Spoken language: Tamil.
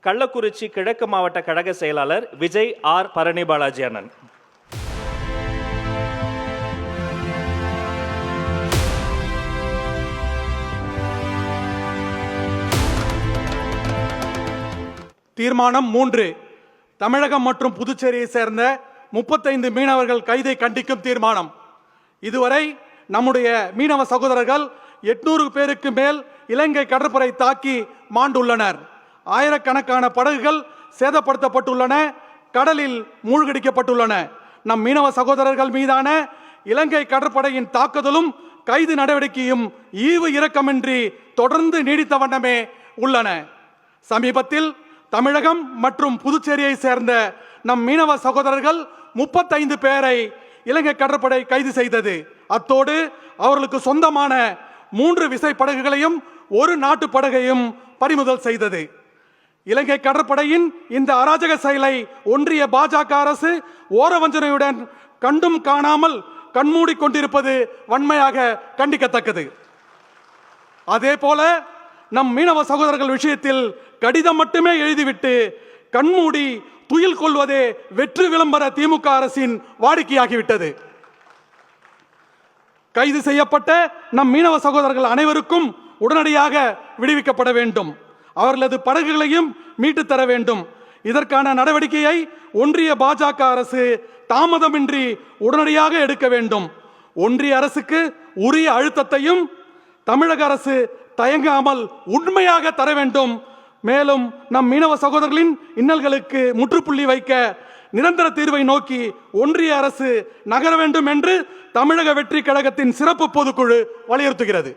கள்ளக்குறிச்சி கிழக்கு மாவட்ட கழக செயலாளர் விஜய் ஆர் பரணி பாலாஜி அண்ணன். தீர்மானம் 3. தமிழகம் மற்றும் புதுச்சேரியை சேர்ந்த 35 மீனவர்கள் கைதை கண்டிக்கும் தீர்மானம். இதுவரை நம்முடைய மீனவ சகோதரர்கள் 800 பேருக்கு மேல் இலங்கை கடற்படை தாக்கி மாண்டுள்ளனர். ஆயிரக்கணக்கான படகுகள் சேதப்படுத்தப்பட்டுள்ளன, கடலில் மூழ்கடிக்கப்பட்டுள்ளன. நம் மீனவ சகோதரர்கள் மீதான இலங்கை கடற்படையின் தாக்குதலும் கைது நடவடிக்கையும் ஈவு இரக்கமின்றி தொடர்ந்து நீடித்த வண்ணமே உள்ளன. சமீபத்தில் தமிழகம் மற்றும் புதுச்சேரியை சேர்ந்த நம் மீனவ சகோதரர்கள் 35 பேரை இலங்கை கடற்படை கைது செய்தது. அத்தோடு அவர்களுக்கு சொந்தமான 3 விசைப்படகுகளையும் 1 நாட்டு படகையும் பறிமுதல் செய்தது. இலங்கை கடற்படையின் இந்த அராஜக செயலை ஒன்றிய பாஜக அரசு ஓரவஞ்சனையுடன் கண்டும் காணாமல் கண்மூடி கொண்டிருப்பது வன்மையாக கண்டிக்கத்தக்கது. அதே போல நம் மீனவ சகோதரர்கள் விஷயத்தில் கடிதம் மட்டுமே எழுதிவிட்டு கண்மூடி துயில் கொள்வதே வெற்று விளம்பர திமுக அரசின் வாடிக்கையாகிவிட்டது. கைது செய்யப்பட்ட நம் மீனவ சகோதரர்கள் அனைவருக்கும் உடனடியாக விடுவிக்கப்பட வேண்டும். அவர்களது படகுகளையும் மீட்டு தர வேண்டும். இதற்கான நடவடிக்கையை ஒன்றிய பாஜக அரசு தாமதமின்றி உடனடியாக எடுக்க வேண்டும். ஒன்றிய அரசுக்கு உரிய அழுத்தத்தையும் தமிழக அரசு தயங்காமல் உண்மையாக தர வேண்டும். மேலும் நம் மீனவ சகோதரர்களின் இன்னல்களுக்கு முற்றுப்புள்ளி வைக்க நிரந்தர தீர்வை நோக்கி ஒன்றிய அரசு நகர வேண்டும் என்று தமிழக வெற்றி கழகத்தின் சிறப்பு பொதுக்குழு வலியுறுத்துகிறது.